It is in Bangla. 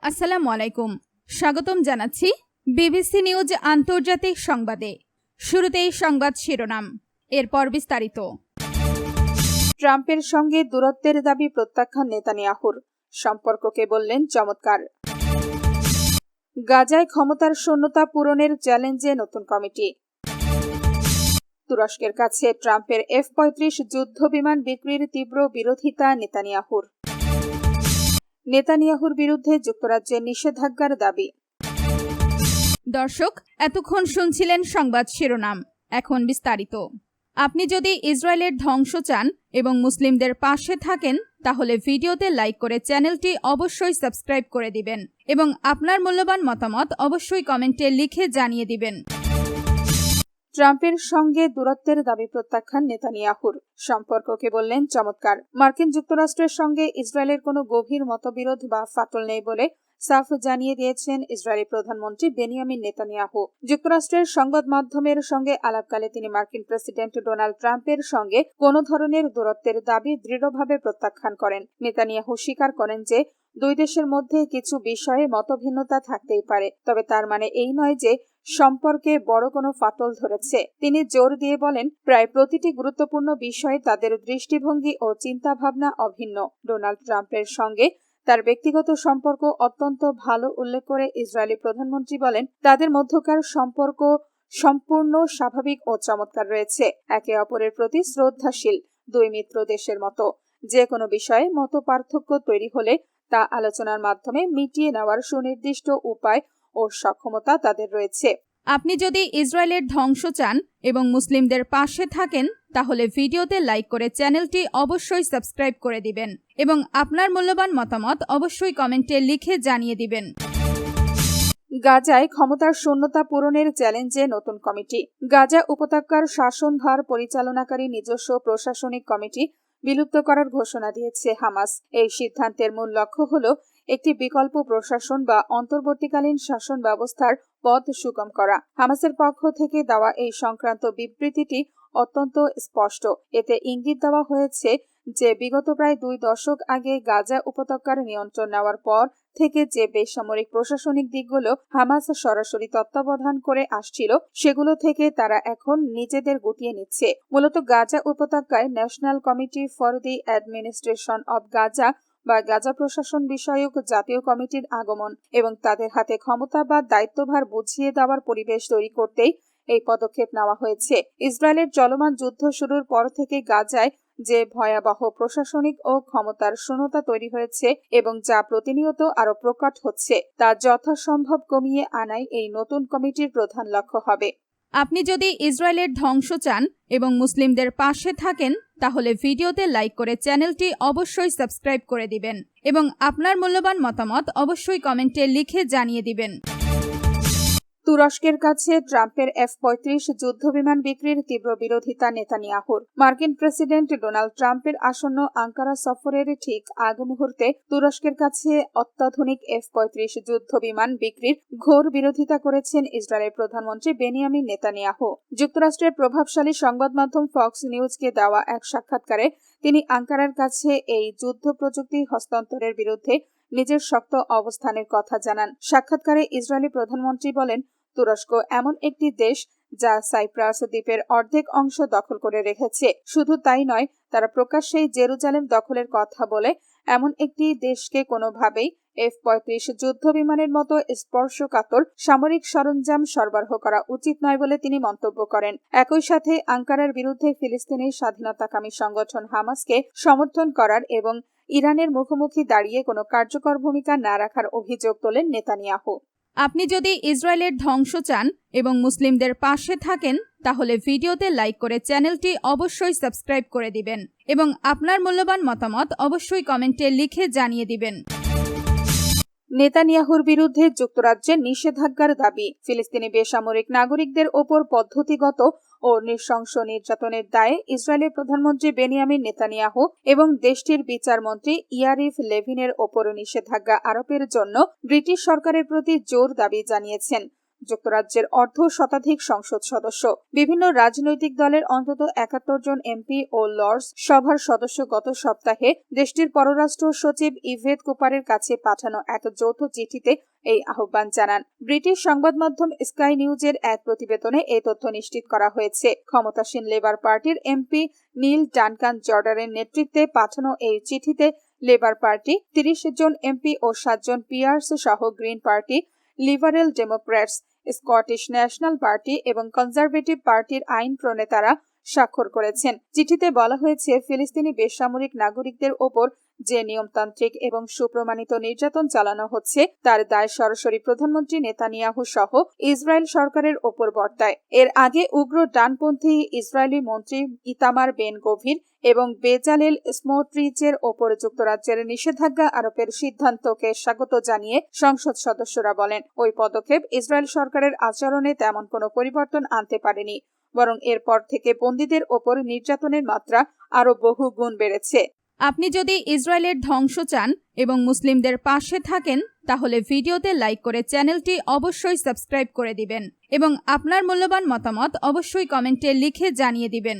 আসসালামু আলাইকুম। স্বাগতম জানাচ্ছি বিবিসি নিউজ আন্তর্জাতিক সংবাদে। শুরুতেই সংবাদ শিরোনাম, এরপর বিস্তারিত। ট্রাম্পের সঙ্গে দূরত্বের দাবি প্রত্যাখ্যান নেতানিয়াহুর, সম্পর্ককে বললেন চমৎকার। গাজায় ক্ষমতার শূন্যতা পূরণের চ্যালেঞ্জে নতুন কমিটি। তুরস্কের কাছে ট্রাম্পের F-35 যুদ্ধ বিমান বিক্রির তীব্র বিরোধিতা নেতানিয়াহুর। নেতানিয়াহুর বিরুদ্ধে যুক্তরাজ্যের নিষেধাজ্ঞার দাবি। দর্শক, এতক্ষণ শুনছিলেন সংবাদ শিরোনাম, এখন বিস্তারিত। আপনি যদি ইসরায়েলের ধ্বংস চান এবং মুসলিমদের পাশে থাকেন, তাহলে ভিডিওতে লাইক করে চ্যানেলটি অবশ্যই সাবস্ক্রাইব করে দিবেন এবং আপনার মূল্যবান মতামত অবশ্যই কমেন্টে লিখে জানিয়ে দিবেন। ট্রাম্পের সঙ্গে দূরত্বের দাবি প্রত্যাখ্যান নেতানিয়াহুর, সম্পর্ককে বললেন চমৎকার। মার্কিন যুক্তরাষ্ট্রের সঙ্গে ইসরায়েলের কোনো গভীর মতবিরোধ বা ফাটল নেই বলে সাফ জানিয়ে দিয়েছেন ইসরায়েলি প্রধানমন্ত্রী বেনিয়ামিন নেতানিয়াহু। যুক্তরাষ্ট্রের সংবাদ মাধ্যমের সঙ্গে আলাপকালে তিনি মার্কিন প্রেসিডেন্ট ডোনাল্ড ট্রাম্পের সঙ্গে কোনো ধরনের দূরত্বের দাবি দৃঢ়ভাবে প্রত্যাখ্যান করেন। নেতানিয়াহু স্বীকার করেন যে দুই দেশের মধ্যে কিছু বিষয়ে মতভিন্নতা থাকতেই পারে, তবে তার মানে এই নয় যে সম্পর্কে বড় কোনো ফাটল ধরেছে। তিনি জোর দিয়ে বলেন, প্রায় প্রতিটি গুরুত্বপূর্ণ বিষয়ে তাদের দৃষ্টিভঙ্গি ও চিন্তাভাবনা অভিন্ন। ডোনাল্ড ট্রাম্পের সঙ্গে তার ব্যক্তিগত সম্পর্ক অত্যন্ত ভালো উল্লেখ করে ইসরায়েলি প্রধানমন্ত্রী বলেন, তাদের মধ্যকার সম্পর্ক সম্পূর্ণ স্বাভাবিক ও চমৎকার রয়েছে, একে অপরের প্রতি শ্রদ্ধাশীল দুই মিত্র দেশের মতো। যে কোনো বিষয়ে মত পার্থক্য তৈরি হলে তা আলোচনার মাধ্যমে মিটিয়ে নেওয়ার সুনির্দিষ্ট উপায় ও সক্ষমতা তাদের রয়েছে। আপনি যদি ইসরায়েলের ধ্বংস চান এবং মুসলিমদের পাশে থাকেন, তাহলে ভিডিওতে লাইক করে চ্যানেলটি অবশ্যই সাবস্ক্রাইব করে দিবেন এবং আপনার মূল্যবান মতামত অবশ্যই কমেন্টে লিখে জানিয়ে দিবেন। গাজায় ক্ষমতার শূন্যতা পূরণের চ্যালেঞ্জে নতুন কমিটি। গাজা উপত্যকার শাসনভার পরিচালনাকারী নিজস্ব প্রশাসনিক কমিটি বিলুপ্ত করার ঘোষণা দিয়েছে হামাস। এই সিদ্ধান্তের মূল লক্ষ্য হল একটি বিকল্প প্রশাসন বা অন্তর্বর্তীকালীন শাসন ব্যবস্থার পথ সুগম করা। হামাসের পক্ষ থেকে দেওয়া এই সংক্রান্ত বিবৃতিটি অত্যন্ত স্পষ্ট। এতে ইঙ্গিত দেওয়া হয়েছে যে বিগত প্রায় 2 দশক আগে গাজা উপত্যকার নিয়ন্ত্রণ নেওয়ার পর থেকে যে বেসামরিক প্রশাসনিক দিকগুলো হামাস সরাসরি তত্ত্বাবধান করে আসছিল, সেগুলো থেকে তারা এখন নিজেদের গুটিয়ে নিচ্ছে। মূলত গাজা উপত্যকায় national committee for the administration of Gaza বা গাজা প্রশাসন বিষয়ক জাতীয় কমিটির আগমন এবং তাদের হাতে ক্ষমতা বা দায়িত্বভার বুঝিয়ে দেওয়ার পরিবেশ তৈরি করতেই এই পদক্ষেপ নেওয়া হয়েছে। ইসরায়েলের চলমান যুদ্ধ শুরুর পর থেকে গাজায় যে ভয়াবহ প্রশাসনিক ও ক্ষমতার শূন্যতা তৈরি হয়েছে এবং যা প্রতিনিয়ত আরো প্রকট হচ্ছে, তা যথাসম্ভব কমিয়ে আনাই এই নতুন কমিটির প্রধান লক্ষ্য হবে। আপনি যদি ইসরায়েলের ধ্বংস চান এবং মুসলিমদের পাশে থাকেন, তাহলে ভিডিওতে লাইক করে চ্যানেলটি অবশ্যই সাবস্ক্রাইব করে দিবেন এবং আপনার মূল্যবান মতামত অবশ্যই কমেন্টে লিখে জানিয়ে দিবেন। তুরস্কের কাছে ট্রাম্পের F-35 যুদ্ধবিমান বিক্রির তীব্র বিরোধিতা নেতানিয়াহুর। মার্কিন প্রেসিডেন্ট ডোনাল্ড ট্রাম্পের আসন্ন আঙ্কারা সফরের ঠিক আগ মুহূর্তে তুরস্কের কাছে অত্যাধুনিক F-35 যুদ্ধবিমান বিক্রির ঘোর বিরোধিতা করেছেন ইসরায়েলের প্রধানমন্ত্রী বেনিয়ামিন নেতানিয়াহু। যুক্তরাষ্ট্রের প্রভাবশালী সংবাদ মাধ্যম ফক্স নিউজকে দেওয়া এক সাক্ষাৎকারে তিনি আঙ্কারার কাছে এই যুদ্ধ প্রযুক্তি হস্তান্তরের বিরুদ্ধে নিজের শক্ত অবস্থানের কথা জানান। সাক্ষাৎকারে ইসরায়েলি প্রধানমন্ত্রী বলেন, তুরস্ক এমন একটি দেশ যা সাইপ্রাস দ্বীপের অর্ধেক অংশ দখল করে রেখেছে। শুধু তাই নয়, তারা প্রকাশ্যেই জেরুজালেম দখলের কথা বলে এমন একটি দেশকে কোনোভাবেই F-35 যুদ্ধ বিমানের মতো স্পর্শকাতর সামরিক সরঞ্জাম সরবরাহ করা উচিত নয় বলে তিনি মন্তব্য করেন। একই সাথে আঙ্কারার বিরুদ্ধে ফিলিস্তিনি স্বাধীনতাকামী সংগঠন হামাসকে সমর্থন করার এবং ইরানের মুখোমুখি দাঁড়িয়ে কোনো কার্যকর ভূমিকা না রাখার অভিযোগ তোলেন নেতানিয়াহু। আপনি যদি ইসরায়েলের ধ্বংস চান এবং মুসলিমদের পাশে থাকেন, তাহলে ভিডিওতে লাইক করে চ্যানেলটি অবশ্যই সাবস্ক্রাইব করে দিবেন এবং আপনার মূল্যবান মতামত অবশ্যই কমেন্টে লিখে জানিয়ে দিবেন। নেতানিয়াহুর বিরুদ্ধে যুক্তরাজ্যের নিষেধাজ্ঞার দাবি। ফিলিস্তিনি বেসামরিক নাগরিকদের ওপর পদ্ধতিগত ও নৃশংস নির্যাতনের দায়ে ইসরায়েলের প্রধানমন্ত্রী বেনিয়ামিন নেতানিয়াহু এবং দেশটির বিচারমন্ত্রী ইয়ারিফ লেভিনের ওপর নিষেধাজ্ঞা আরোপের জন্য ব্রিটিশ সরকারের প্রতি জোর দাবি জানিয়েছেন। যুক্তরাজ্যের অর্ধশতাধিক সংসদ সদস্য, বিভিন্ন রাজনৈতিক দলের অন্তত ৭১ জন এমপি ও লর্ডস সভার সদস্য গত সপ্তাহে দেশটির পররাষ্ট্র সচিব ইভেট কুপারের কাছে পাঠানো এক যৌথ চিঠিতে এই আহ্বান জানান। ব্রিটিশ সংবাদ মাধ্যম স্কাই নিউজের এক প্রতিবেদনে এই তথ্য নিশ্চিত করা হয়েছে। ক্ষমতাসীন লেবার পার্টির এমপি নীল ডানকান জর্ডানের নেতৃত্বে পাঠানো এই চিঠিতে লেবার পার্টি ৩০ জন এমপি ও ৭ জন পিয়ার্স সহ green party, liberal Democrats, Scottish national party এবং কনজারভেটিভ পার্টির আইন প্রণেতারা স্বাক্ষর করেছেন। চিঠিতে বলা হয়েছে, ফিলিস্তিনি বেসামরিক নাগরিকদের ওপর যে নিয়মতান্ত্রিক এবং সুপ্রমাণিত নির্যাতন চালানো হচ্ছে তার দায় সরাসরি প্রধানমন্ত্রী নেতানিয়াহু সহ ইসরায়েল সরকারের ওপর বর্তায়। এর আগে উগ্র ডানপন্থী ইসরায়েলি মন্ত্রী ইতামার বেন গভির এবং বেজালেল স্মোট্রিচের ওপর যুক্তরাজ্যের নিষেধাজ্ঞা আরোপের সিদ্ধান্তকে স্বাগত জানিয়ে সংসদ সদস্যরা বলেন, ওই পদক্ষেপ ইসরায়েল সরকারের আচরণে তেমন কোনো পরিবর্তন আনতে পারেনি, বরং এরপর থেকে বন্দীদের ওপর নির্যাতনের মাত্রা আরও বহু গুণ বেড়েছে। আপনি যদি ইসরায়েলের ধ্বংস চান এবং মুসলিমদের পাশে থাকেন, তাহলে ভিডিওতে লাইক করে চ্যানেলটি অবশ্যই সাবস্ক্রাইব করে দিবেন এবং আপনার মূল্যবান মতামত অবশ্যই কমেন্টে লিখে জানিয়ে দিবেন।